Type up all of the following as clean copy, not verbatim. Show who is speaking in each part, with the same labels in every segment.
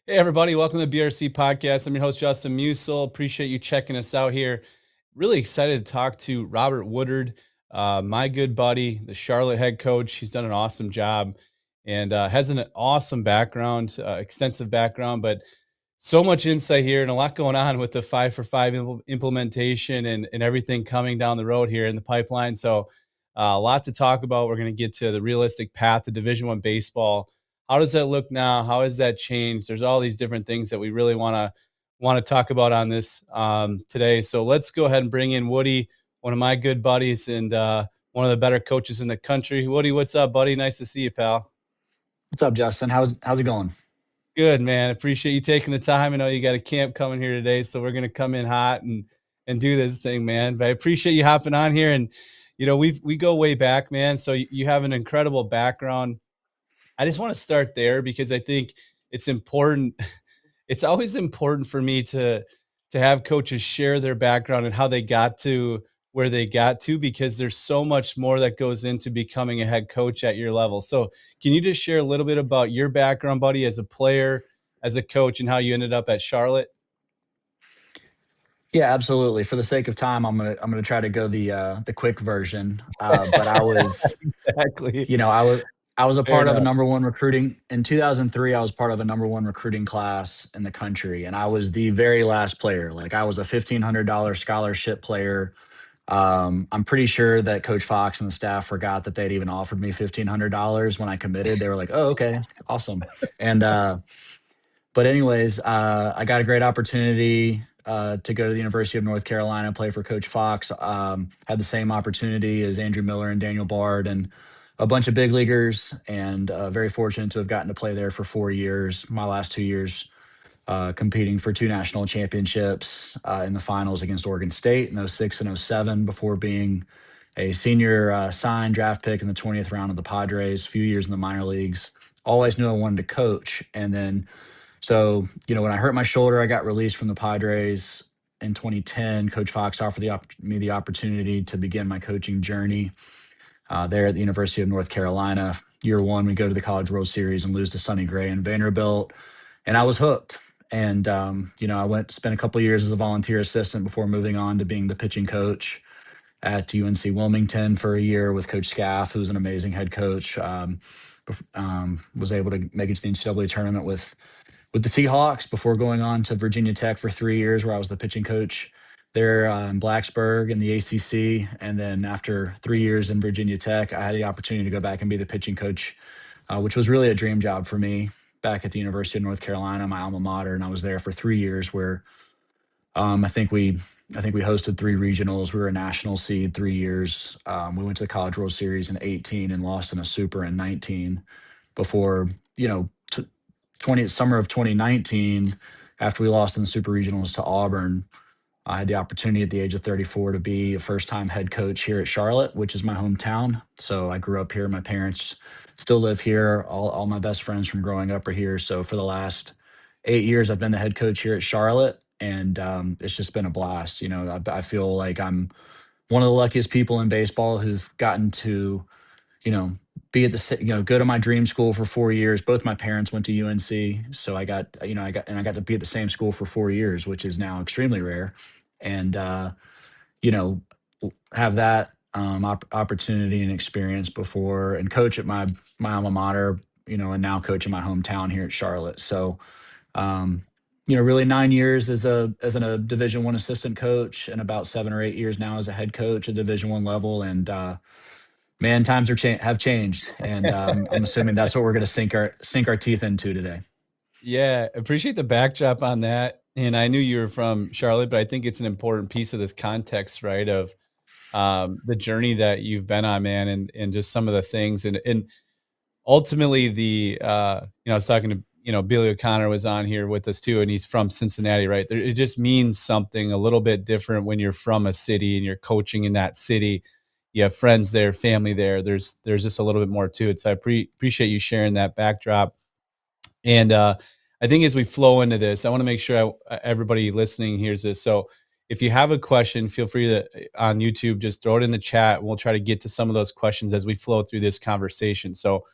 Speaker 1: Hey, everybody. Welcome to the BRC podcast. I'm your host, Justin Musil. Appreciate you checking us out here. Really excited to talk to Robert Woodard, my good buddy, the Charlotte head coach. He's done an awesome job and has an awesome background, extensive background, but so much insight here and a lot going on with the 5-for-5 implementation and everything coming down the road here in the pipeline. So a lot to talk about. We're going to get to the realistic path to Division I baseball. How does that look now? How has that changed? There's all these different things that we really want to talk about on this today. So let's go ahead and bring in Woody, one of my good buddies and one of the better coaches in the country. Woody, what's up, buddy? Nice to see you, pal.
Speaker 2: What's up, Justin? How's it going?
Speaker 1: Good, man. Appreciate you taking the time. I know you got a camp coming here today, so we're gonna come in hot and do this thing, man. But I appreciate you hopping on here. And we go way back, man. So you have an incredible background. I just want to start there because I think it's important. It's always important for me to have coaches share their background and how they got to where they got to, because there's so much more that goes into becoming a head coach at your level. So can you just share a little bit about your background, buddy, as a player, as a coach, and how you ended up at Charlotte?
Speaker 2: Yeah, absolutely. For the sake of time, I'm gonna try to go the quick version. But I was,
Speaker 1: Exactly.
Speaker 2: you know, I was a
Speaker 1: Fair
Speaker 2: part of a
Speaker 1: enough.
Speaker 2: number one recruiting in 2003. I was part of a number one recruiting class in the country, and I was the very last player. Like I was a $1,500 scholarship player. I'm pretty sure that Coach Fox and the staff forgot that they'd even offered me $1,500 when I committed. They were like, "Oh, okay, awesome." And But anyways, I got a great opportunity to go to the University of North Carolina, play for Coach Fox. Had the same opportunity as Andrew Miller and Daniel Bard and a bunch of big leaguers, and very fortunate to have gotten to play there for 4 years. My last 2 years competing for two national championships in the finals against Oregon State in '06 and '07 before being a senior signed draft pick in the 20th round of the Padres, a few years in the minor leagues. Always knew I wanted to coach. And then when I hurt my shoulder, I got released from the Padres in 2010. Coach Fox offered me the opportunity to begin my coaching journey there at the University of North Carolina. Year one, we go to the College World Series and lose to Sonny Gray and Vanderbilt, and I was hooked. And I spent a couple of years as a volunteer assistant before moving on to being the pitching coach at UNC Wilmington for a year with Coach Scaff, who's an amazing head coach. Was able to make it to the NCAA tournament with the Seahawks before going on to Virginia Tech for 3 years, where I was the pitching coach there in Blacksburg in the ACC. And then after 3 years in Virginia Tech, I had the opportunity to go back and be the pitching coach, which was really a dream job for me back at the University of North Carolina, my alma mater. And I was there for 3 years where I think we hosted three regionals. We were a national seed 3 years. We went to the College World Series in '18 and lost in a super in '19 before, you know, 20 summer of 2019, after we lost in the super regionals to Auburn. I had the opportunity at the age of 34 to be a first-time head coach here at Charlotte, which is my hometown. So I grew up here. My parents still live here. All my best friends from growing up are here. So for the last 8 years, I've been the head coach here at Charlotte, and it's just been a blast. I feel like I'm one of the luckiest people in baseball who've gotten to, you know, be at go to my dream school for 4 years. Both my parents went to UNC, so I got to be at the same school for 4 years, which is now extremely rare. And you know, have that opportunity and experience before, and coach at my alma mater, and now coach in my hometown here at Charlotte. So, really 9 years as a Division I assistant coach, and about 7 or 8 years now as a head coach at Division I level. And man, times have changed, and I'm assuming that's what we're going to sink our teeth into today.
Speaker 1: Yeah, appreciate the backdrop on that. And I knew you were from Charlotte, but I think it's an important piece of this context, right? Of the journey that you've been on, man, and just some of the things, and ultimately I was talking to Billy O'Connor was on here with us too, and he's from Cincinnati, right? It just means something a little bit different when you're from a city and you're coaching in that city. You have friends there, family there. There's just a little bit more to it. So I appreciate you sharing that backdrop. And I think as we flow into this, I want to make sure everybody listening hears this. So if you have a question, feel free to on YouTube, just throw it in the chat, and we'll try to get to some of those questions as we flow through this conversation. So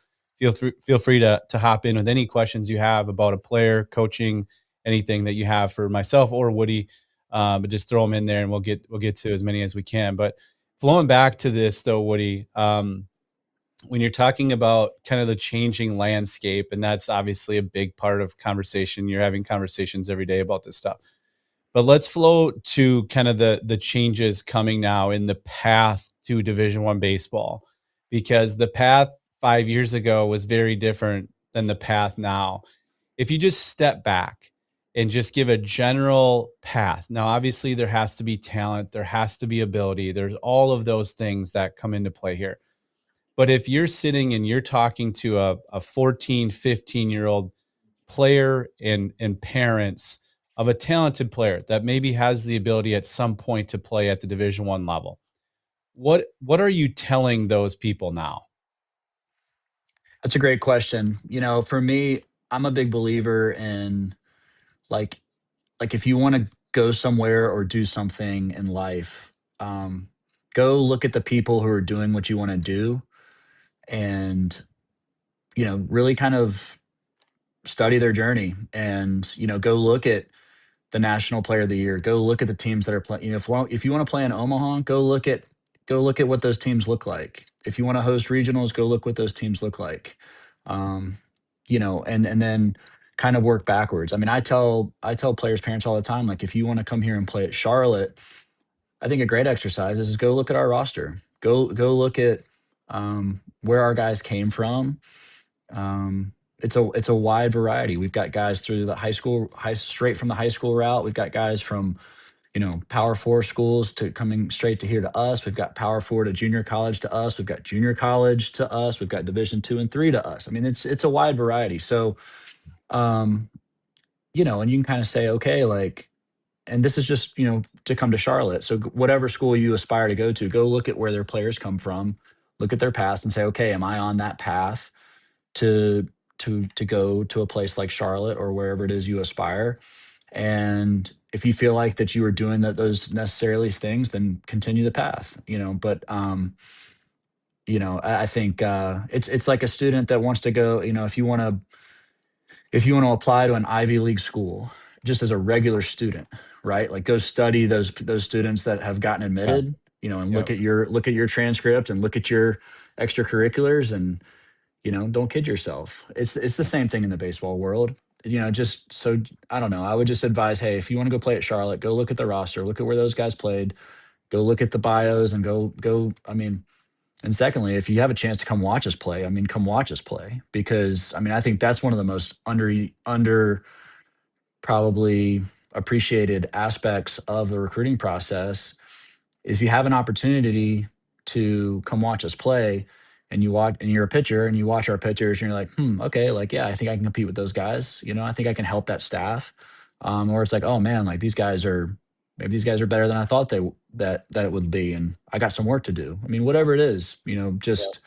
Speaker 1: feel free to hop in with any questions you have about a player, coaching, anything that you have for myself or Woody. But just throw them in there, and we'll get to as many as we can. But flowing back to this though, Woody, when you're talking about kind of the changing landscape, and that's obviously a big part of conversation. You're having conversations every day about this stuff. But let's flow to kind of the changes coming now in the path to Division One baseball, because the path 5 years ago was very different than the path now. If you just step back and just give a general path, now obviously there has to be talent, there has to be ability, there's all of those things that come into play here. But if you're sitting and you're talking to a 14, 15-year-old player and parents of a talented player that maybe has the ability at some point to play at the Division One level, what are you telling those people now?
Speaker 2: That's a great question. For me, I'm a big believer in like if you want to go somewhere or do something in life, go look at the people who are doing what you want to do, and really kind of study their journey, and go look at the national player of the year. Go look at the teams that are playing. If you want to play in Omaha, go look at what those teams look like. If you want to host regionals, go look what those teams look like. Um, and then kind of work backwards. I mean, I tell players' parents all the time, like, if you want to come here and play at Charlotte, I think a great exercise is go look at our roster. Go look at where our guys came from. It's a wide variety. We've got guys through the straight from the high school route. We've got guys from Power Four schools to coming straight to here to us. We've got Power Four to junior college to us. We've got junior college to us. We've got Division Two and Three to us. I mean, it's a wide variety. So, um, and you can kind of say, okay, like, and this is just to come to Charlotte. So whatever school you aspire to, go look at where their players come from, look at their past, and say, okay, am I on that path to go to a place like Charlotte or wherever it is you aspire? And if you feel like that you are doing those necessarily things, then continue the path. But I think it's like a student that wants to go. If you want to apply to an Ivy League school, just as a regular student, right? Like, go study those students that have gotten
Speaker 1: Yeah,
Speaker 2: admitted. And
Speaker 1: yeah,
Speaker 2: look at your transcript and look at your extracurriculars, and don't kid yourself. It's the same thing in the baseball world. Just so, I don't know. I would just advise, hey, if you want to go play at Charlotte, go look at the roster, look at where those guys played, go look at the bios, and go. I mean, and secondly, if you have a chance to come watch us play, I mean, come watch us play, because I mean, I think that's one of the most under probably appreciated aspects of the recruiting process. If you have an opportunity to come watch us play, and you're a pitcher and you watch our pitchers, and you're like, okay, like, yeah, I think I can compete with those guys. I think I can help that staff. Or it's like, oh man, like, maybe these guys are better than I thought that it would be, and I got some work to do. I mean, whatever it is,
Speaker 1: yeah.
Speaker 2: just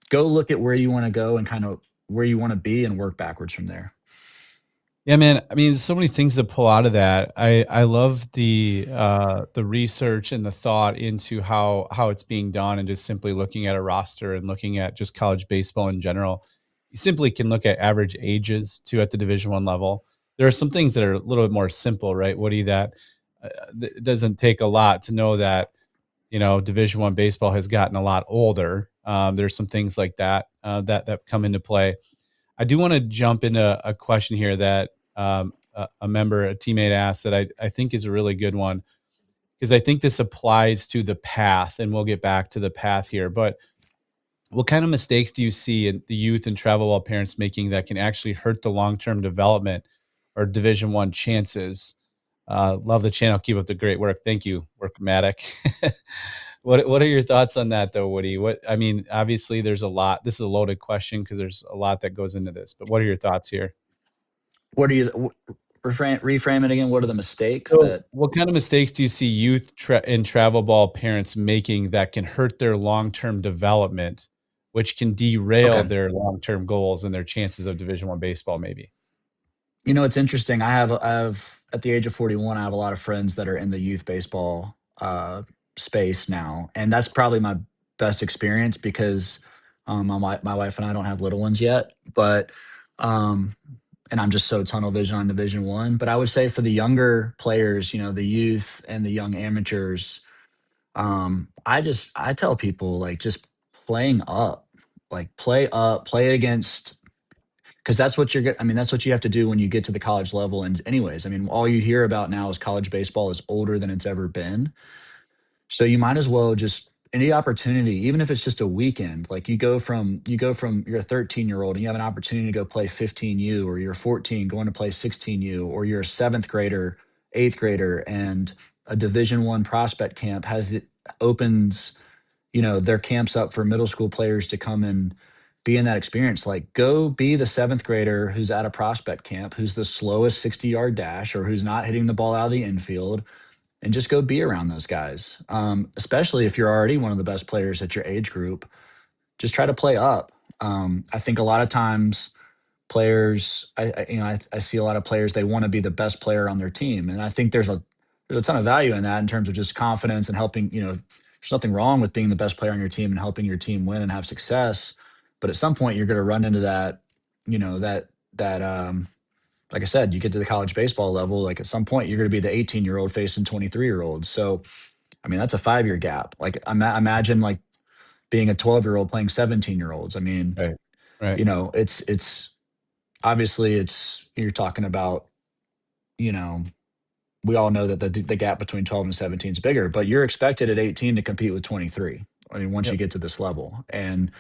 Speaker 2: go look at where you want to go and kind of where you want to be, and work backwards from there.
Speaker 1: Yeah, man. I mean, there's so many things to pull out of that. I love the research and the thought into how it's being done, and just simply looking at a roster and looking at just college baseball in general. You simply can look at average ages too at the Division One level. There are some things that are a little bit more simple, right, Woody? That it doesn't take a lot to know that Division One baseball has gotten a lot older. There's some things like that that come into play. I do want to jump into a question here that a teammate asked that I think is a really good one, because I think this applies to the path, and we'll get back to the path here. But what kind of mistakes do you see in the youth and travel ball parents making that can actually hurt the long-term development or Division One chances? Love the channel. Keep up the great work. Thank you, Workmatic. What are your thoughts on that though, Woody? I mean, obviously there's a lot. This is a loaded question because there's a lot that goes into this, but what are your thoughts here?
Speaker 2: What are you reframe it again? What are the mistakes
Speaker 1: So,
Speaker 2: that?
Speaker 1: what kind of mistakes do you see youth and travel ball parents making that can hurt their long-term development, which can derail
Speaker 2: Okay.
Speaker 1: their long-term goals and their chances of Division One baseball? Maybe.
Speaker 2: It's interesting. I have at the age of 41, I have a lot of friends that are in the youth baseball space now, and that's probably my best experience, because My wife and I don't have little ones yet, but um, and I'm just so tunnel vision on Division One. But I would say for the younger players, the youth and the young amateurs, I tell people like just playing up, like play up, play against, because that's what I mean, that's what you have to do when you get to the college level. And anyways, I mean, all you hear about now is college baseball is older than it's ever been. So you might as well just any opportunity, even if it's just a weekend, like you go from you're a 13-year-old and you have an opportunity to go play 15U, or you're 14 going to play 16U, or you're a seventh grader, eighth grader, and a Division One prospect camp opens, their camps up for middle school players to come and be in that experience. Like go be the seventh grader who's at a prospect camp, who's the slowest 60-yard dash, or who's not hitting the ball out of the infield, and just go be around those guys. Especially if you're already one of the best players at your age group, just try to play up. I think a lot of times players, I see a lot of players, they want to be the best player on their team, and I think there's a ton of value in that in terms of just confidence and helping. There's nothing wrong with being the best player on your team and helping your team win and have success. But at some point, you're going to run into that, that like I said, you get to the college baseball level, like at some point you're going to be the 18-year-old facing 23-year-olds. So, I mean, that's a 5-year gap. Like imagine like being a 12-year-old playing 17-year-olds. I mean,
Speaker 1: Right. Right.
Speaker 2: it's obviously you're talking about, you know, we all know that the gap between 12 and 17 is bigger, but you're expected at 18 to compete with 23. I mean, once you
Speaker 1: Yep.
Speaker 2: get to this level. And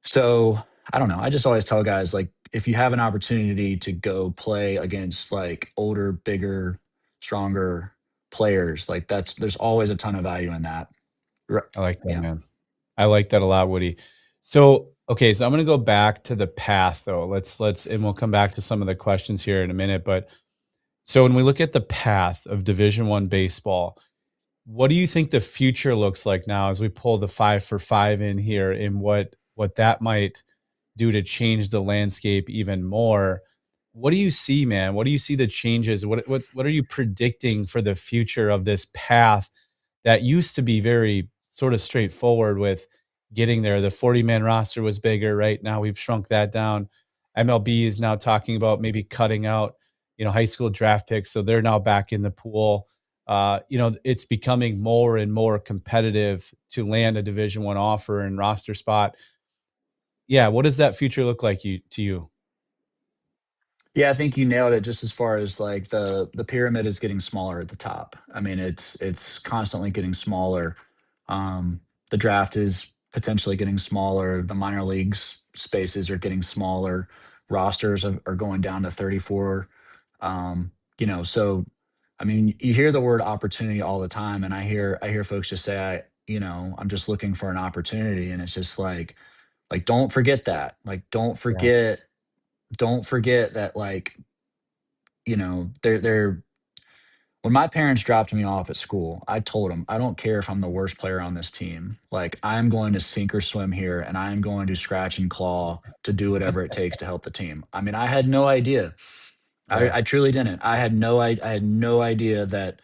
Speaker 2: so I don't know. I just always tell guys like if you have an opportunity to go play against like older, bigger, stronger players, like there's always a ton of value in that.
Speaker 1: I like that,
Speaker 2: Yeah.
Speaker 1: man. I like that a lot, Woody. So, okay, so I'm going to go back to the path though. And we'll come back to some of the questions here in a minute, but so when we look at the path of Division 1 baseball, what do you think the future looks like now as we pull the 5 for 5 in here, and what that might do to change the landscape even more? What do you see, man? What do you see the changes? What are you predicting for the future of this path that used to be very sort of straightforward with getting there? The 40-man roster was bigger, right? Now we've shrunk that down. MLB is now talking about maybe cutting out, high school draft picks, so they're now back in the pool. It's becoming more and more competitive to land a Division One offer and roster spot. Yeah, what does that future look like to you?
Speaker 2: Yeah, I think you nailed it just as far as like the pyramid is getting smaller at the top. I mean, it's constantly getting smaller. The draft is potentially getting smaller. The minor leagues spaces are getting smaller. Rosters are going down to 34. So I mean, you hear the word opportunity all the time, and I hear folks just say, I'm just looking for an opportunity, and it's just like don't forget that. Like
Speaker 1: Yeah.
Speaker 2: don't forget that like they're when my parents dropped me off at school, I told them, I don't care if I'm the worst player on this team. Like, I'm going to sink or swim here, and I'm going to scratch and claw to do whatever it takes to help the team. I mean, I had no idea.
Speaker 1: Yeah.
Speaker 2: I truly didn't. I had no idea that,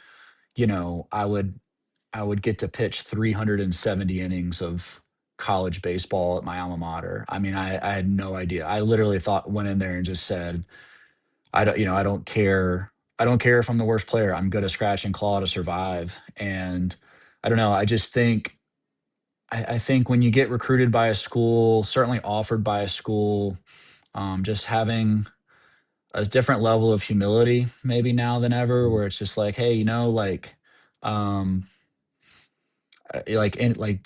Speaker 2: I would get to pitch 370 innings of college baseball at my alma mater. I mean, I had no idea. I literally went in there and just said, I don't care. I don't care if I'm the worst player. I'm good to scratch and claw to survive. And I don't know. I just think I think when you get recruited by a school, certainly offered by a school, just having a different level of humility maybe now than ever,
Speaker 1: Mhm.
Speaker 2: where it's just like, hey, um, like in like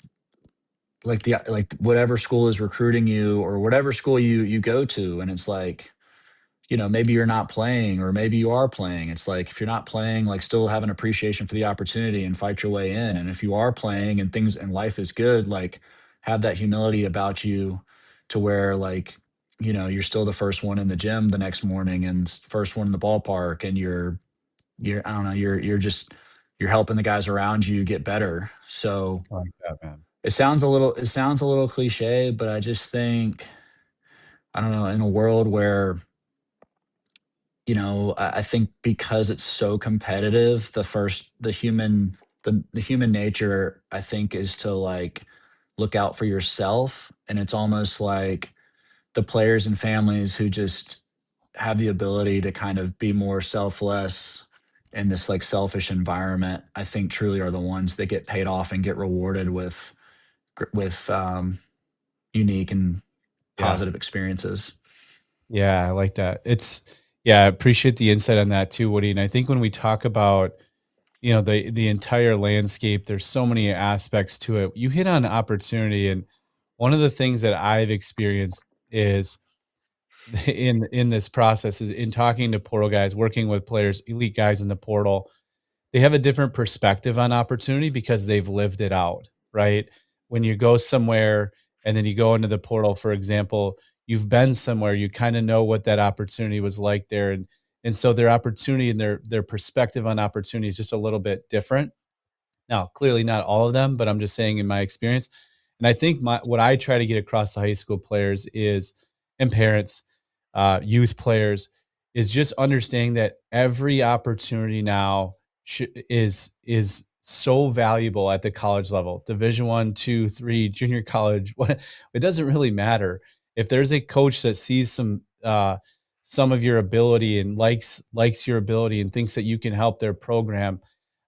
Speaker 2: whatever school is recruiting you or whatever school you go to, and it's like maybe you're not playing or maybe you are playing. It's like if you're not playing, like still have an appreciation for the opportunity and fight your way in. And if you are playing and things and life is good, like have that humility about you to where like, you're still the first one in the gym the next morning and first one in the ballpark and I don't know, you're helping the guys around you get better. So
Speaker 1: I like that, man.
Speaker 2: it sounds a little cliche, but I just think, I don't know, in a world where I think because it's so competitive, the human nature, I think, is to like look out for yourself. And it's almost like the players and families who just have the ability to kind of be more selfless in this like selfish environment, I think truly are the ones that get paid off and get rewarded with unique and
Speaker 1: Yeah.
Speaker 2: positive experiences.
Speaker 1: Yeah, I like that. Yeah, I appreciate the insight on that too, Woody. And I think when we talk about, the entire landscape, there's so many aspects to it. You hit on opportunity, and one of the things that I've experienced is in this process is in talking to portal guys, working with players, elite guys in the portal. They have a different perspective on opportunity because they've lived it out, right? When you go somewhere and then you go into the portal, for example, you've been somewhere, you kind of know what that opportunity was like there. And so their opportunity and their perspective on opportunity is just a little bit different. Now, clearly not all of them, but I'm just saying in my experience. And I think what I try to get across to high school players is and parents, youth players, is just understanding that every opportunity now is so valuable at the college level, Division 1, 2, 3, junior college. What it doesn't really matter if there's a coach that sees some of your ability and likes your ability and thinks that you can help their program.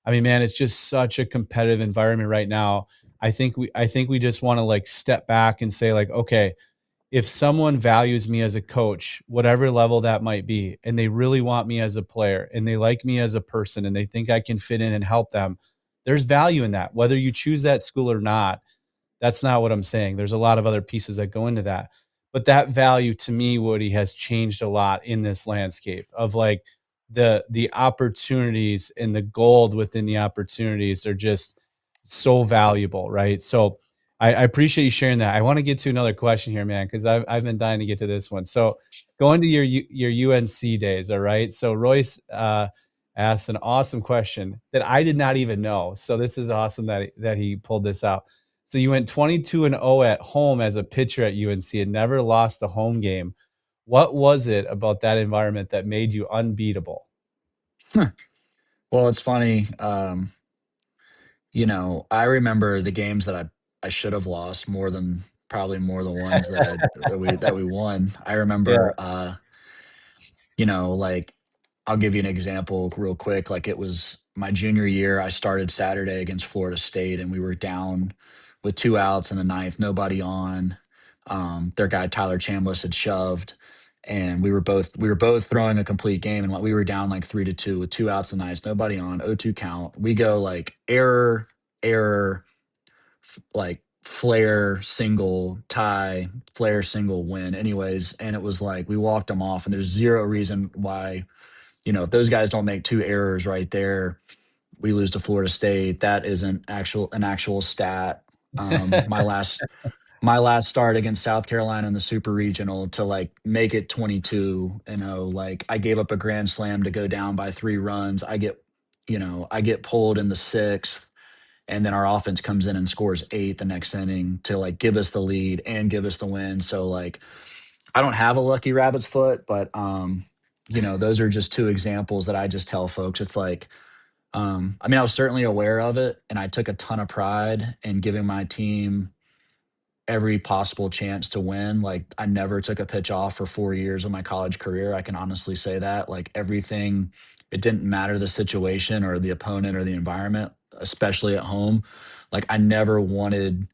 Speaker 1: I mean, man, it's just such a competitive environment right now. I think we just want to like step back and say like, okay, if someone values me as a coach, whatever level that might be, and they really want me as a player and they like me as a person and they think I can fit in and help them, there's value in that. Whether you choose that school or not, that's not what I'm saying. There's a lot of other pieces that go into that. But that value to me, Woody, has changed a lot in this landscape of like the opportunities and the gold within the opportunities are just so valuable, right? So I appreciate you sharing that. I want to get to another question here, man, because I've been dying to get to this one. So going to your UNC days, all right. So Royce asked an awesome question that I did not even know. So this is awesome that he pulled this out. So you went 22-0 at home as a pitcher at UNC and never lost a home game. What was it about that environment that made you unbeatable?
Speaker 2: Well, it's funny. I remember the games that I should have lost more than probably more the ones that we won. I
Speaker 1: Yeah.
Speaker 2: remember like I'll give you an example real quick. Like it was my junior year. I started Saturday against Florida State, and we were down with 2 outs in the ninth, nobody on. Their guy Tyler Chambliss had shoved, and we were both throwing a complete game, and we were down like 3-2 with 2 outs in the ninth, nobody on, 0-2 count. We go like error, like flare single tie, flare single win. Anyways, and it was like we walked them off, and there's zero reason why if those guys don't make two errors right there, we lose to Florida State. That isn't an actual stat. My last start against South Carolina in the Super Regional to like make it 22-0. Like I gave up a grand slam to go down by 3 runs. I get pulled in the sixth, and then our offense comes in and scores 8 the next inning to like give us the lead and give us the win. So like I don't have a lucky rabbit's foot, but those are just two examples that I just tell folks. It's like, I mean, I was certainly aware of it, and I took a ton of pride in giving my team every possible chance to win. Like I never took a pitch off for 4 years of my college career. I can honestly say that. Like everything, it didn't matter the situation or the opponent or the environment, especially at home. Like I never wanted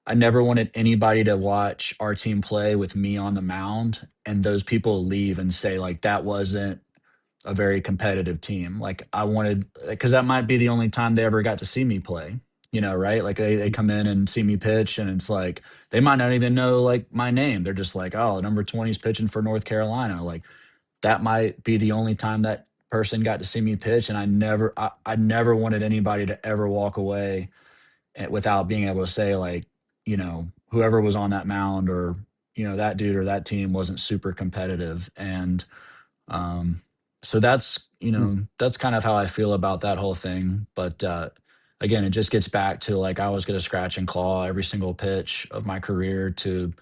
Speaker 2: anybody to watch our team play with me on the mound and those people leave and say like that wasn't a very competitive team. Like I wanted, because that might be the only time they ever got to see me play, right? Like they come in and see me pitch, and it's like they might not even know like my name. They're just like, oh, number 20 is pitching for North Carolina. Like that might be the only time that person got to see me pitch. And I never wanted anybody to ever walk away without being able to say like, whoever was on that mound or, that dude or that team wasn't super competitive. And um, so that's kind of how I feel about that whole thing. But again, it just gets back to like I was going to scratch and claw every single pitch of my career to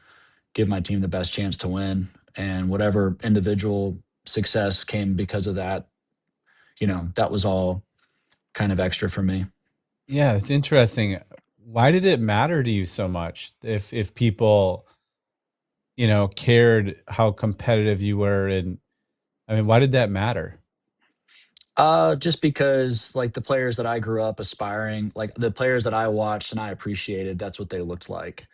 Speaker 2: give my team the best chance to win. And whatever individual success came because of that, that was all kind of extra for me.
Speaker 1: Yeah, it's interesting. why did it matter to you so much if people, cared how competitive you were? And I mean, why did that matter?
Speaker 2: Just because like the players that I grew up aspiring, like the players that I watched and I appreciated, that's what they looked like.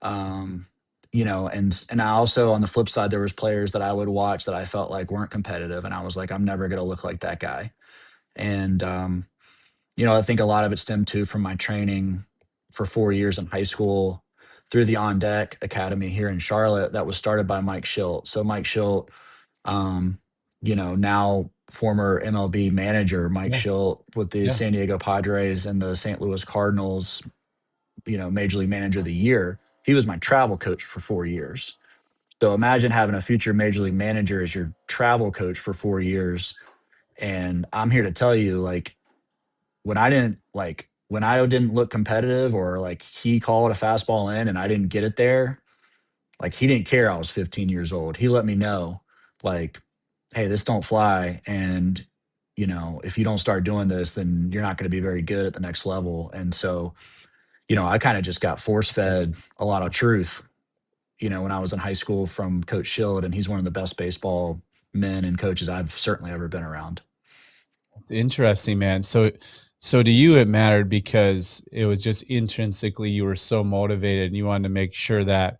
Speaker 2: Um, and I also on the flip side, there was players that I would watch that I felt like weren't competitive, and I was like, I'm never gonna look like that guy. And I think a lot of it stemmed too from my training for 4 years in high school through the On Deck Academy here in Charlotte that was started by Mike Schilt. So Mike Schilt, um, now former MLB manager Mike
Speaker 1: Yeah.
Speaker 2: Schilt with the
Speaker 1: Yeah.
Speaker 2: San Diego Padres and the St. Louis Cardinals, Major League Manager of the Year. He was my travel coach for 4 years. So imagine having a future Major League Manager as your travel coach for 4 years. And I'm here to tell you, like, when I didn't look competitive or like he called a fastball in and I didn't get it there, like he didn't care I was 15 years old. He let me know, like, hey, this don't fly. And, if you don't start doing this, then you're not going to be very good at the next level. And so, I kind of just got force fed a lot of truth, when I was in high school from Coach Schild, and he's one of the best baseball men and coaches I've certainly ever been around.
Speaker 1: It's interesting, man. So to you, it mattered because it was just intrinsically you were so motivated and you wanted to make sure that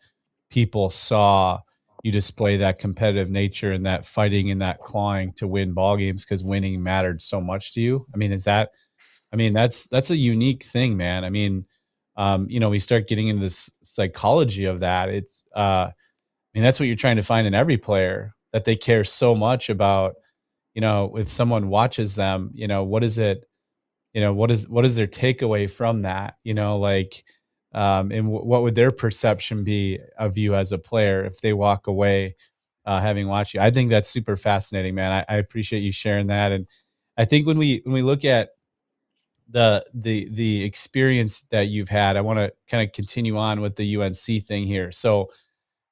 Speaker 1: people saw you display that competitive nature and that fighting and that clawing to win ball games because winning mattered so much to you. I mean, that's a unique thing, man. I mean, we start getting into this psychology of that. I mean, that's what you're trying to find in every player, that they care so much about, if someone watches them, what is it, what is their takeaway from that, like, and what would their perception be of you as a player if they walk away, having watched you? I think that's super fascinating, man. I appreciate you sharing that. And I think when we look at the experience that you've had, I want to kind of continue on with the UNC thing here. So,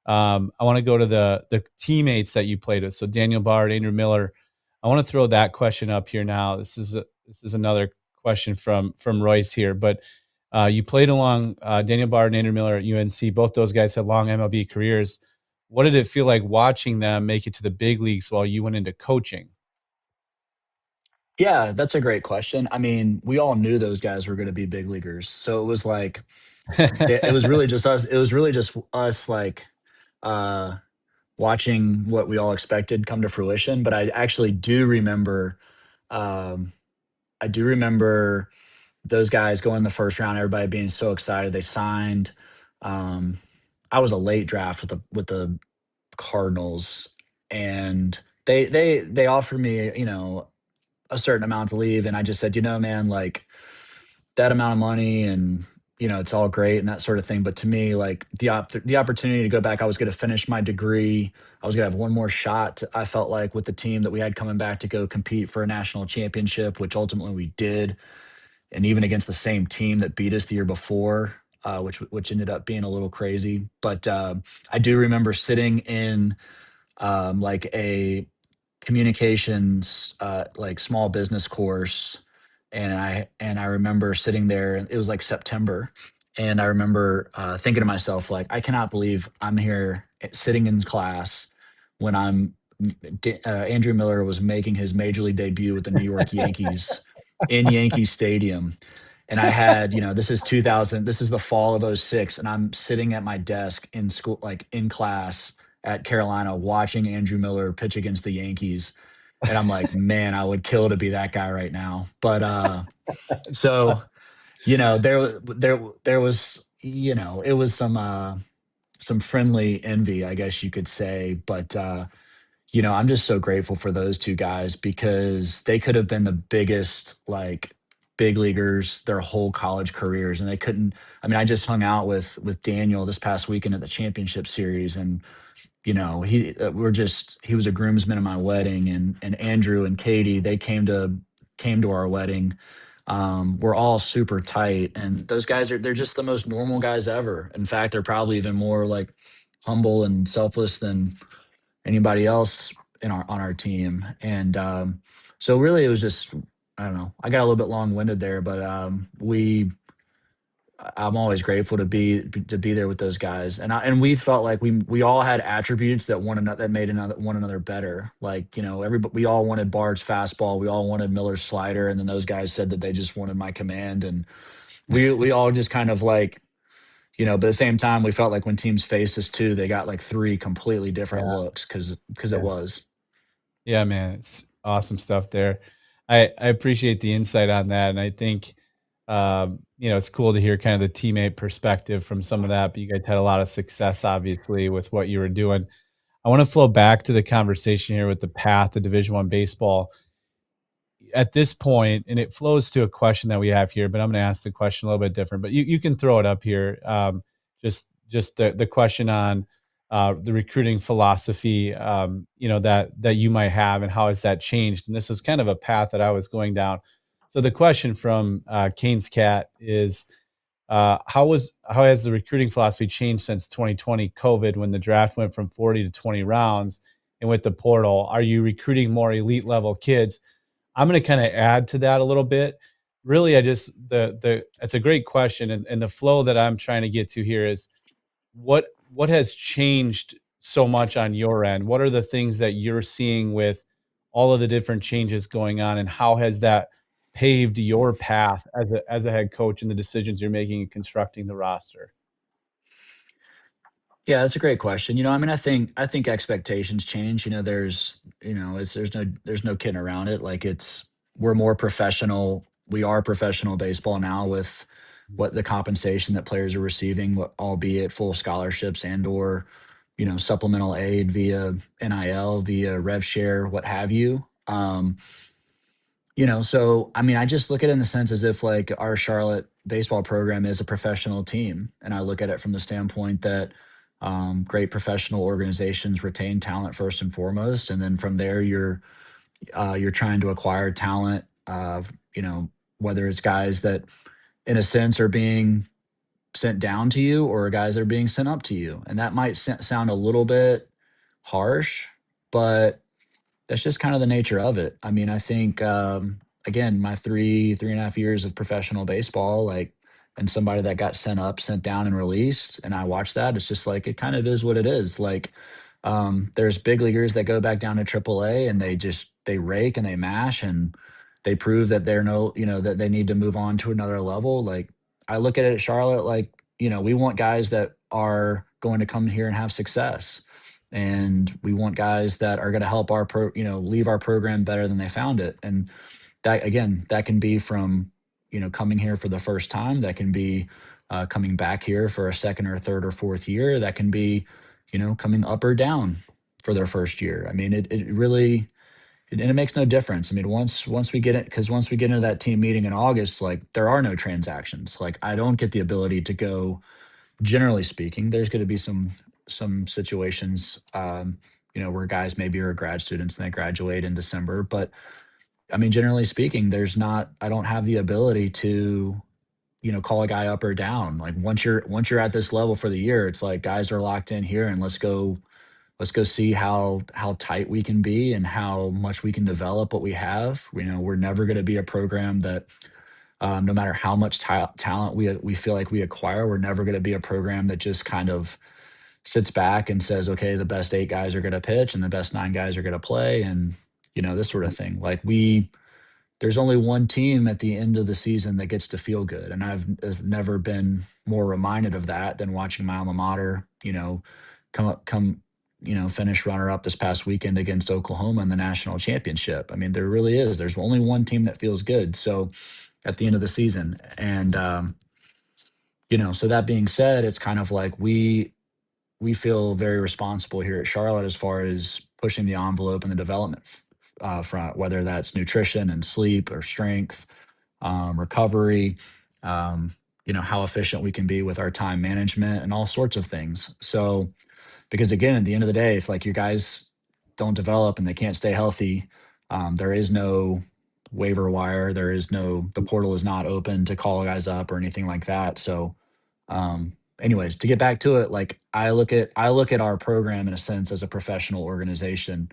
Speaker 1: I want to go to the teammates that you played with. So Daniel Bard, Andrew Miller. I want to throw that question up here now. This is another question from Royce here, but you played along Daniel Bard and Andrew Miller at UNC. Both those guys had long MLB careers. What did it feel like watching them make it to the big leagues while you went into coaching?
Speaker 2: Yeah, that's a great question. I mean, we all knew those guys were going to be big leaguers. So it was like it was really just us. It was really just us like uh watching what we all expected come to fruition, but I actually do remember um I do remember those guys going in the first round, everybody being so excited. They signed. Um I was a late draft with the Cardinals, and they offered me, a certain amount to leave, and I just said, man, like that amount of money, and it's all great and that sort of thing. But to me, like the opportunity to go back, I was going to finish my degree. I was going to have one more shot. I felt like with the team that we had coming back to go compete for a national championship, which ultimately we did, and even against the same team that beat us the year before, which ended up being a little crazy. But I do remember sitting in like a communications like small business course, and I remember sitting there, and it was like September, and I remember thinking to myself, like, I cannot believe I'm here sitting in class when Andrew Miller was making his major league debut with the New York Yankees in Yankee Stadium. And I had, this is 2000, this is the fall of '06, and I'm sitting at my desk in school, like in class at Carolina, watching Andrew Miller pitch against the Yankees. And I'm like, man, I would kill to be that guy right now. But so, there was, it was some friendly envy, I guess you could say. But I'm just so grateful for those two guys because they could have been the biggest, like, big leaguers their whole college careers, and they couldn't. I mean, I just hung out with Daniel this past weekend at the championship series, and he was a groomsman at my wedding, and Andrew and Katie, they came to our wedding. We're all super tight, and those guys they're just the most normal guys ever. In fact, they're probably even more like humble and selfless than anybody else on our team. And so really it was just, I don't know, I got a little bit long-winded there, but we I'm always grateful to be there with those guys, and we felt like we all had attributes that made one another better. Like, everybody, we all wanted Bard's fastball, we all wanted Miller's slider, and then those guys said that they just wanted my command, and we all just kind of like, but at the same time, we felt like when teams faced us too, they got like three completely different
Speaker 1: Yeah.
Speaker 2: looks because it
Speaker 1: Yeah.
Speaker 2: was.
Speaker 1: Yeah, man, it's awesome stuff there. I appreciate the insight on that, and I think it's cool to hear kind of the teammate perspective from some of that. But you guys had a lot of success, obviously, with what you were doing. I want to flow back to the conversation here with the path to Division I baseball at this point, and it flows to a question that we have here, but I'm going to ask the question a little bit different. But you can throw it up here. Just the question on the recruiting philosophy, that you might have, and how has that changed? And this was kind of a path that I was going down. So the question from Kane's Cat is, how has the recruiting philosophy changed since 2020 COVID, when the draft went from 40 to 20 rounds, and with the portal, are you recruiting more elite level kids? I'm going to kind of add to that a little bit. Really, I just the it's a great question, and the flow that I'm trying to get to here is what has changed so much on your end? What are the things that you're seeing with all of the different changes going on, and how has that paved your path as a head coach and the decisions you're making in constructing the roster?
Speaker 2: Yeah, that's a great question. I mean, I think expectations change. There's no kidding around it. Like, we're more professional. We are professional baseball now with what the compensation that players are receiving, albeit full scholarships and/or supplemental aid via NIL, via rev share, what have you. So I mean, I just look at it in the sense as if like our Charlotte baseball program is a professional team, and I look at it from the standpoint that great professional organizations retain talent first and foremost, and then from there you're trying to acquire talent. Whether it's guys that, in a sense, are being sent down to you, or guys that are being sent up to you, and that might sound a little bit harsh, but that's just kind of the nature of it. I mean, I think again, my 3.5 years of professional baseball, like, and somebody that got sent up, sent down, and released, and I watched that. It's just like it kind of is what it is. Like, there's big leaguers that go back down to AAA and they rake and they mash and they prove that they're no, that they need to move on to another level. Like, I look at it at Charlotte, like, we want guys that are going to come here and have success, and we want guys that are going to help leave our program better than they found it. And that, again, that can be from coming here for the first time, that can be coming back here for a second or third or fourth year, that can be coming up or down for their first year. I mean, it really, and it makes no difference. I mean, once we get it, because once we get into that team meeting in August, like, there are no transactions. Like, I don't get the ability to go. Generally speaking, there's going to be some situations, where guys maybe are grad students and they graduate in December. But I mean, generally speaking, there's not. I don't have the ability to call a guy up or down. Like, once you're at this level for the year, it's like guys are locked in here, and let's go see how tight we can be and how much we can develop what we have. We're never going to be a program that, no matter how much talent we feel like we acquire, we're never going to be a program that just kind of sits back and says, okay, the best 8 guys are going to pitch and the best 9 guys are going to play, and this sort of thing. Like, there's only one team at the end of the season that gets to feel good, and I've never been more reminded of that than watching my alma mater, finish runner up this past weekend against Oklahoma in the national championship. I mean, there really is. There's only one team that feels good. So at the end of the season, and so that being said, it's kind of like we feel very responsible here at Charlotte as far as pushing the envelope in the development front, whether that's nutrition and sleep or strength, recovery, how efficient we can be with our time management and all sorts of things. So, because again, at the end of the day, if like your guys don't develop and they can't stay healthy, there is no waiver wire. The portal is not open to call guys up or anything like that. So, anyways, to get back to it, like, I look at our program in a sense as a professional organization,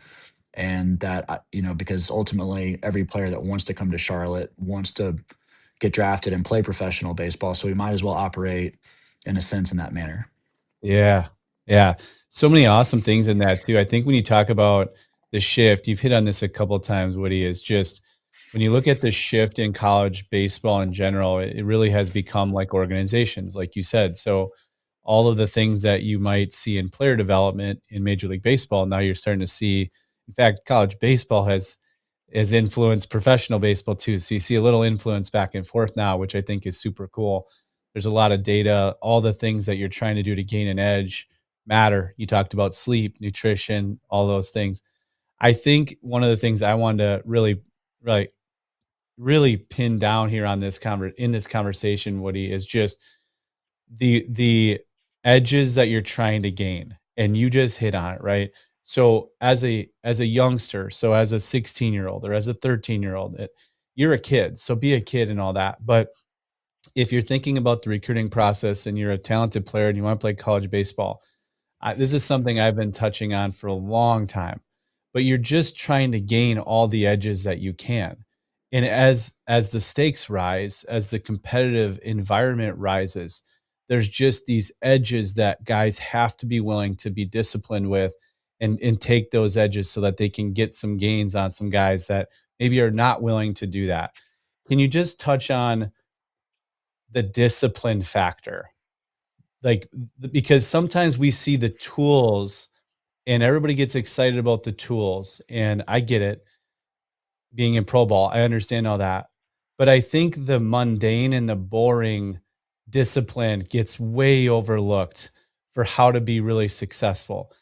Speaker 2: and that, because ultimately every player that wants to come to Charlotte wants to get drafted and play professional baseball. So we might as well operate in a sense in that manner.
Speaker 1: Yeah. Yeah. So many awesome things in that too. I think when you talk about the shift, you've hit on this a couple of times, Woody, is just when you look at the shift in college baseball in general, it really has become like organizations, like you said. So all of the things that you might see in player development in Major League Baseball, now you're starting to see. In fact, college baseball has influenced professional baseball too. So you see a little influence back and forth now, which I think is super cool. There's a lot of data. All the things that you're trying to do to gain an edge matter. You talked about sleep, nutrition, all those things. I think one of the things I wanted to really, really pin down here on in this conversation, Woody, is just the edges that you're trying to gain, and you just hit on it, right? So as a youngster, so as a 16-year-old or as a 13-year-old, you're a kid, so be a kid and all that. But if you're thinking about the recruiting process and you're a talented player and you want to play college baseball, this is something I've been touching on for a long time, but you're just trying to gain all the edges that you can. And as the stakes rise, as the competitive environment rises, there's just these edges that guys have to be willing to be disciplined with and take those edges so that they can get some gains on some guys that maybe are not willing to do that. Can you just touch on the discipline factor? Like, because sometimes we see the tools and everybody gets excited about the tools, and I get it. Being in pro ball, I understand all that. But I think the mundane and the boring discipline gets way overlooked for how to be really successful.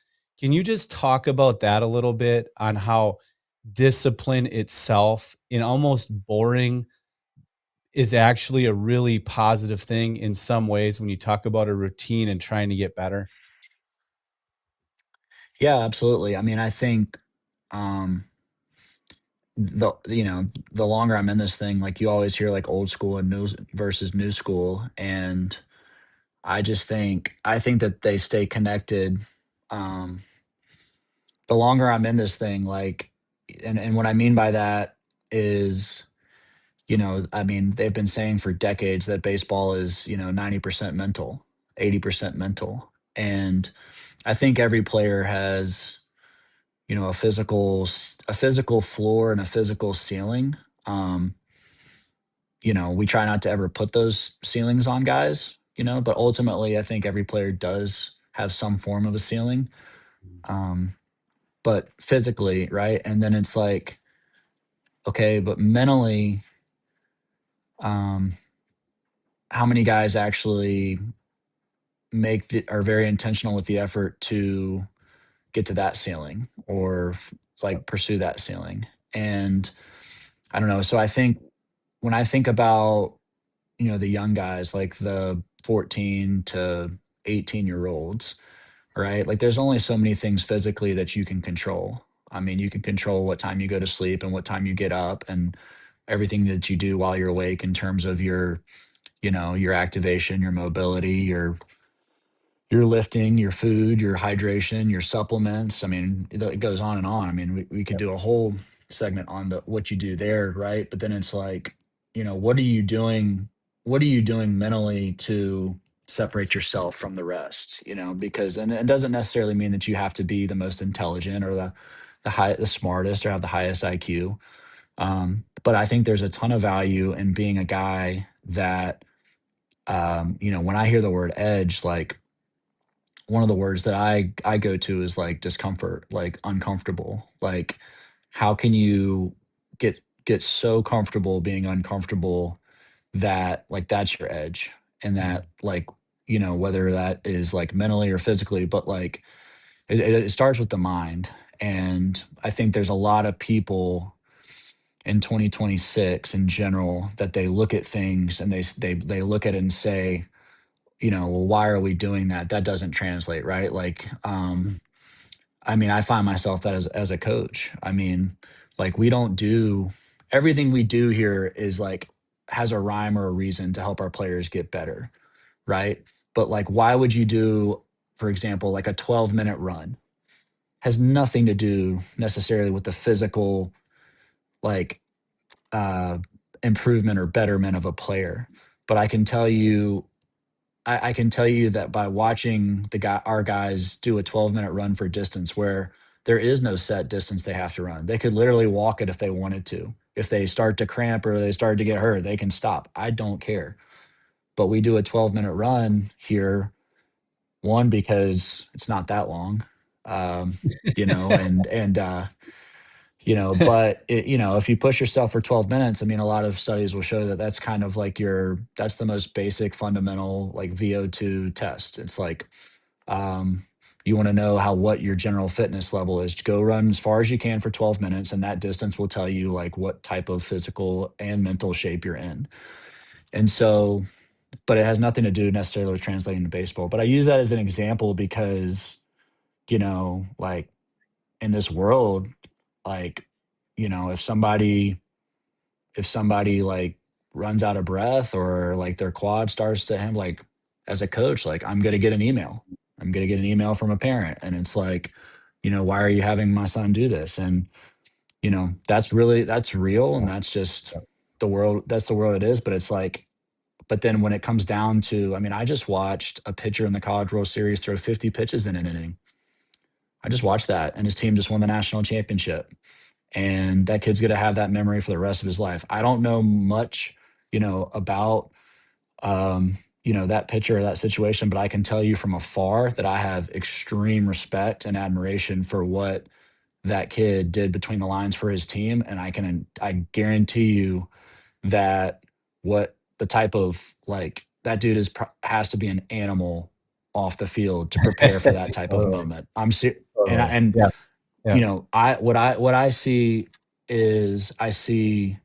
Speaker 1: Can you just talk about that a little bit on how discipline itself in almost boring is actually a really positive thing in some ways when you talk about a routine and trying to get better?
Speaker 2: Yeah, absolutely. I mean, I think um the longer I'm in this thing, like you always hear like old school and new versus new school. And I think that they stay connected. Um the longer I'm in this thing, like and what I mean by that is, I mean, they've been saying for decades that baseball is, 90% mental, 80% mental. And I think every player has, a physical floor and a physical ceiling. Um, we try not to ever put those ceilings on guys, but ultimately I think every player does have some form of a ceiling. Um, but physically, right? And then it's like, okay, but mentally, um, how many guys actually are very intentional with the effort to get to that ceiling or like pursue that ceiling? And I don't know. So I think when I think about, the young guys, like the 14 to 18-year olds, right? Like there's only so many things physically that you can control. I mean, you can control what time you go to sleep and what time you get up and everything that you do while you're awake in terms of your activation, your mobility, your lifting, your food, your hydration, your supplements. I mean, it goes on and on. I mean, we could do a whole segment on what you do there, right? But then it's like, what are you doing? What are you doing mentally to separate yourself from the rest? Because and it doesn't necessarily mean that you have to be the most intelligent or the smartest or have the highest IQ. But I think there's a ton of value in being a guy that, when I hear the word edge, like one of the words that I go to is like discomfort, like uncomfortable. Like how can you get so comfortable being uncomfortable that like that's your edge, and that like, whether that is like mentally or physically, but like it starts with the mind. And I think there's a lot of people in 2026 in general that they look at things and they look at it and say, well, why are we doing that? That doesn't translate, right? Like, I mean, I find myself that as a coach. I mean, like we don't do everything we do here is like has a rhyme or a reason to help our players get better, right? But like, why would you do, for example, like a 12-minute run? Has nothing to do necessarily with the physical, like, uh, improvement or betterment of a player. But I can tell you that by watching our guys do a 12-minute run for distance where there is no set distance they have to run. They could literally walk it if they wanted to. If they start to cramp or they start to get hurt, they can stop. I don't care. But we do a 12-minute run here, one, because it's not that long. Um, you know, but if you push yourself for 12 minutes, I mean, a lot of studies will show that that's kind of like that's the most basic fundamental like VO2 test. It's like, um, you want to know what your general fitness level is. Go run as far as you can for 12 minutes, and that distance will tell you like what type of physical and mental shape you're in. And so, but it has nothing to do necessarily with translating to baseball. But I use that as an example because, like in this world, like, if somebody like runs out of breath or like their quad starts to him, like as a coach, like I'm going to get an email. I'm going to get an email from a parent and it's like, why are you having my son do this? And, that's real. And that's just the world. That's the world it is. But it's like, but then when it comes down to, I mean, I just watched a pitcher in the College World Series throw 50 pitches in an inning. I just watched that and his team just won the national championship, and that kid's going to have that memory for the rest of his life. I don't know much, about that pitcher or that situation, but I can tell you from afar that I have extreme respect and admiration for what that kid did between the lines for his team, and I guarantee you that what the type of like that dude has to be an animal off the field to prepare for that type of
Speaker 1: Totally.
Speaker 2: moment.
Speaker 1: Totally. Yeah. Yeah.
Speaker 2: What I see is I see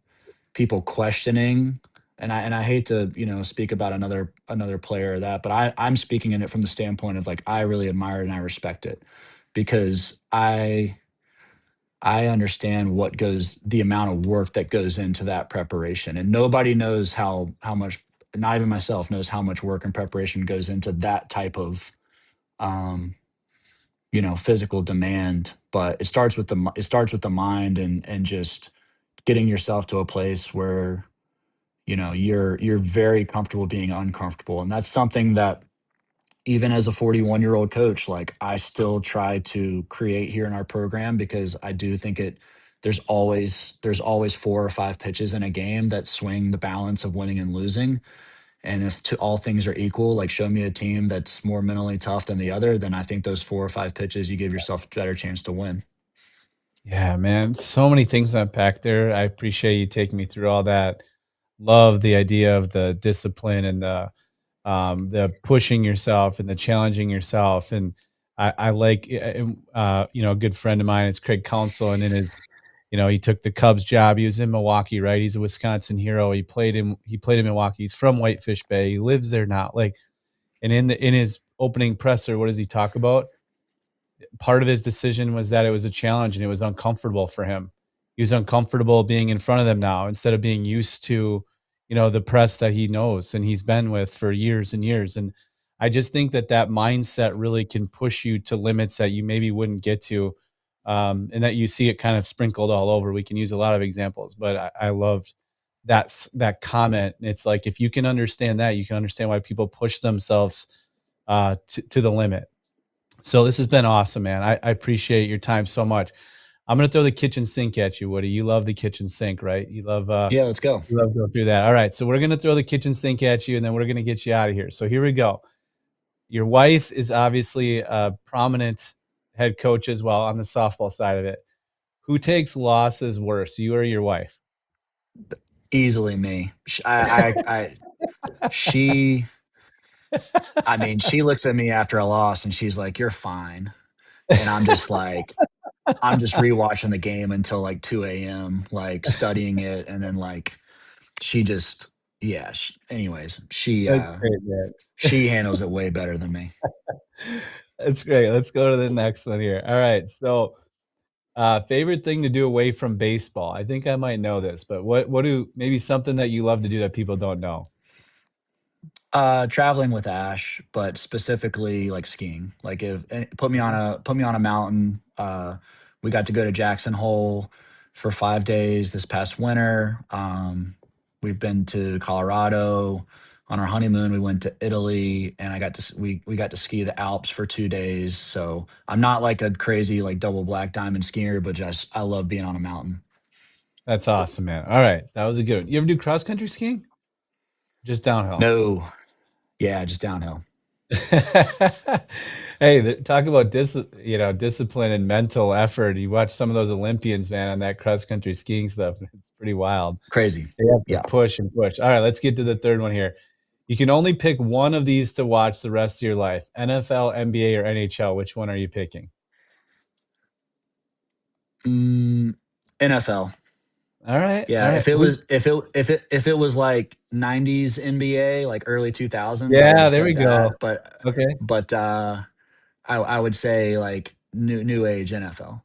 Speaker 2: people questioning, and I hate to, speak about another player or that, but I'm speaking in it from the standpoint of like I really admire and I respect it because I understand the amount of work that goes into that preparation, and nobody knows how much, not even myself knows how much work and preparation goes into that type of um physical demand. But it starts with the mind, and just getting yourself to a place where you're very comfortable being uncomfortable. And that's something that even as a 41-year-old coach, like I still try to create here in our program, because I do think there's always four or five pitches in a game that swing the balance of winning and losing. And if all things are equal, like show me a team that's more mentally tough than the other, then I think those four or five pitches, you give yourself a better chance to win.
Speaker 1: Yeah, man. So many things unpacked there. I appreciate you taking me through all that. Love the idea of the discipline and the pushing yourself and the challenging yourself. And I like, a good friend of mine is Craig Counsell, and in his, he took the Cubs job. He was in Milwaukee, right? He's a Wisconsin hero. He played in Milwaukee. He's from Whitefish Bay. He lives there now. Like, and in his opening presser, what does he talk about? Part of his decision was that it was a challenge and it was uncomfortable for him. He was uncomfortable being in front of them now instead of being used to, the press that he knows and he's been with for years and years. And I just think that mindset really can push you to limits that you maybe wouldn't get to, and that you see it kind of sprinkled all over. We can use a lot of examples, but I loved that comment. It's like if you can understand that, you can understand why people push themselves to the limit. So this has been awesome, man. I appreciate your time so much. I'm gonna throw the kitchen sink at you, Woody. You love the kitchen sink, right?
Speaker 2: Yeah, let's go.
Speaker 1: You love going through that. All right, so we're gonna throw the kitchen sink at you, and then we're gonna get you out of here. So here we go. Your wife is obviously a prominent head coach as well on the softball side of it. Who takes losses worse, you or your wife?
Speaker 2: Easily me. She, I mean, she looks at me after a loss and she's like, "You're fine." And I'm just rewatching the game until like 2 a.m., like studying it. And then like, she just, yeah. Anyways,
Speaker 1: That's great, man.
Speaker 2: she handles it way better than me.
Speaker 1: That's great. Let's go to the next one here. All right, so favorite thing to do away from baseball? I think I might know this, but what do maybe something that you love to do that people don't know?
Speaker 2: Traveling with Ash, but specifically like skiing. Like if put me on a mountain. We got to go to Jackson Hole for 5 days this past winter. We've been to Colorado. On our honeymoon, we went to Italy, and we got to ski the Alps for 2 days. So I'm not like a crazy like double black diamond skier, but just I love being on a mountain.
Speaker 1: That's awesome, man. All right, that was a good one. You ever do cross country skiing? Just downhill.
Speaker 2: No, yeah, just downhill.
Speaker 1: Hey, talk about discipline and mental effort. You watch some of those Olympians, man, on that cross country skiing stuff. It's pretty wild.
Speaker 2: Crazy.
Speaker 1: They have to
Speaker 2: Yeah.
Speaker 1: push and push. All right, let's get to the third one here. You can only pick one of these to watch the rest of your life: NFL, NBA, or NHL. Which one are you picking?
Speaker 2: NFL.
Speaker 1: All right,
Speaker 2: Yeah,
Speaker 1: all right.
Speaker 2: if it was like 90s NBA, like early 2000s, I would
Speaker 1: Yeah,
Speaker 2: have
Speaker 1: there we
Speaker 2: said
Speaker 1: go.
Speaker 2: that. But
Speaker 1: Okay.
Speaker 2: but I would say like new age NFL.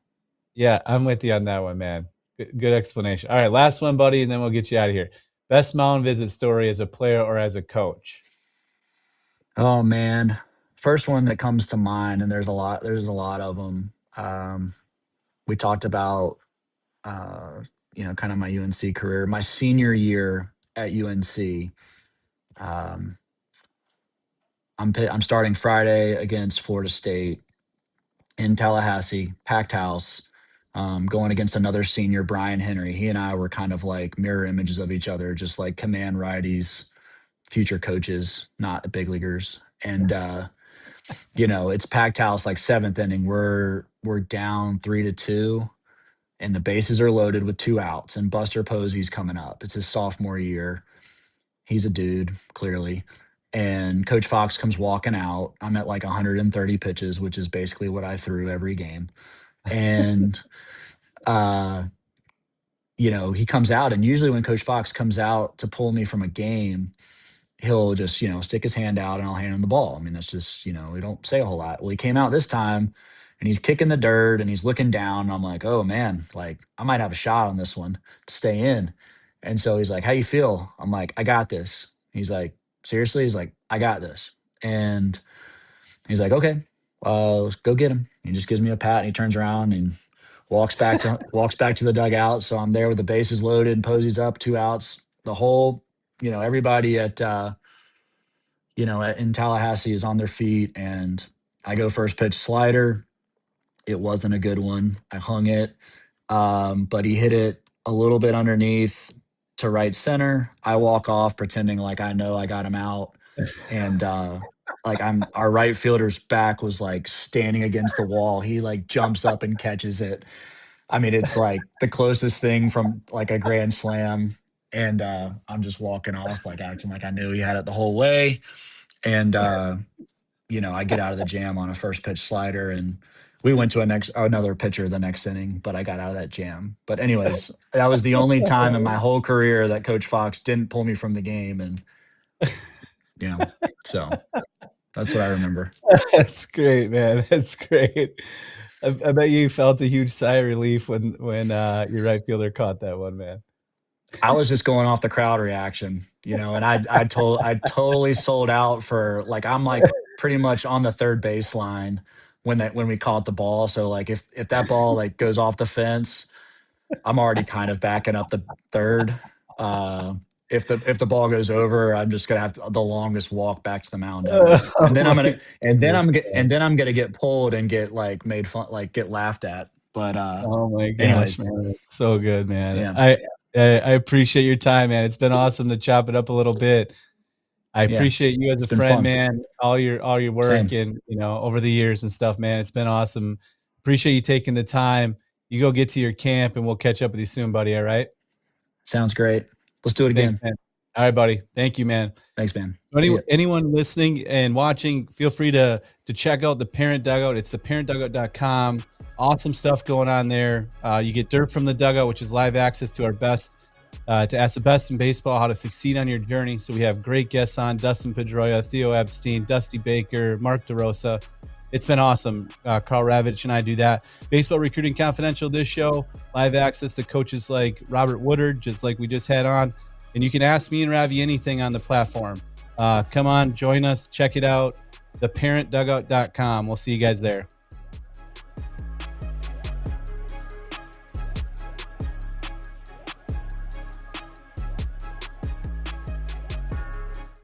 Speaker 1: Yeah, I'm with you on that one, man. Good explanation. All right, last one, buddy, and then we'll get you out of here. Best mound visit story as a player or as a coach?
Speaker 2: Oh man, first one that comes to mind, and there's a lot of them. We talked about kind of my UNC career, my senior year at UNC. Um, I'm starting Friday against Florida State in Tallahassee, packed house, going against another senior, Brian Henry. He and I were kind of like mirror images of each other, just like command righties, future coaches, not big leaguers. And it's packed house, like seventh inning. We're down 3-2, and the bases are loaded with 2 outs. And Buster Posey's coming up. It's his sophomore year. He's a dude, clearly. And Coach Fox comes walking out. I'm at like 130 pitches, which is basically what I threw every game. And uh, he comes out, and usually when Coach Fox comes out to pull me from a game, he'll just, stick his hand out and I'll hand him the ball. I mean, that's just, we don't say a whole lot. Well, he came out this time and he's kicking the dirt and he's looking down. And I'm like, oh man, like I might have a shot on this one to stay in. And so he's like, how you feel? I'm like, I got this. He's like, seriously? He's like, I got this. And he's like, okay, let's go get him. He just gives me a pat and he turns around and walks back to the dugout. So I'm there with the bases loaded and Posey's up, 2 outs. The whole, everybody in Tallahassee is on their feet, and I go first pitch slider. It wasn't a good one. I hung it, but he hit it a little bit underneath to right center. I walk off pretending like I know I got him out, and our right fielder's back was like standing against the wall. He like jumps up and catches it. I mean, it's like the closest thing from like a grand slam. And I'm just walking off, like acting like I knew he had it the whole way. And I get out of the jam on a first pitch slider, and we went to another pitcher the next inning, but I got out of that jam. But anyways, that was the only time in my whole career that Coach Fox didn't pull me from the game, and so that's what I remember.
Speaker 1: That's great, man. That's great. I bet you felt a huge sigh of relief when your right fielder caught that one, man.
Speaker 2: I was just going off the crowd reaction, and I totally sold out for like I'm like pretty much on the third baseline when we caught the ball. So like if that ball like goes off the fence, I'm already kind of backing up the third. If the ball goes over, I'm just gonna have the longest walk back to the mound ever. And then I'm gonna get pulled and get like made fun, like get laughed at. But
Speaker 1: oh my gosh,
Speaker 2: anyways,
Speaker 1: man, that's so good, man.
Speaker 2: Yeah.
Speaker 1: I appreciate your time, man. It's been awesome to chop it up a little bit. I appreciate you as a friend, fun. Man. All your work Same. And over the years and stuff, man. It's been awesome. Appreciate you taking the time. You go get to your camp, and we'll catch up with you soon, buddy. All right.
Speaker 2: Sounds great. Let's do it again.
Speaker 1: Thanks, man. All right, buddy. Thank you, man.
Speaker 2: Thanks, man.
Speaker 1: So anyone listening and watching, feel free to check out the Parent Dugout. It's theparentdugout.com. Awesome stuff going on there. You get Dirt from the Dugout, which is live access to our best, to ask the best in baseball how to succeed on your journey. So we have great guests on: Dustin Pedroia, Theo Epstein, Dusty Baker, Mark DeRosa. It's been awesome. Carl Ravitch and I do that. Baseball Recruiting Confidential, this show, live access to coaches like Robert Woodard, just like we just had on. And you can ask me and Ravi anything on the platform. Come on, join us, check it out, theparentdugout.com. We'll see you guys there.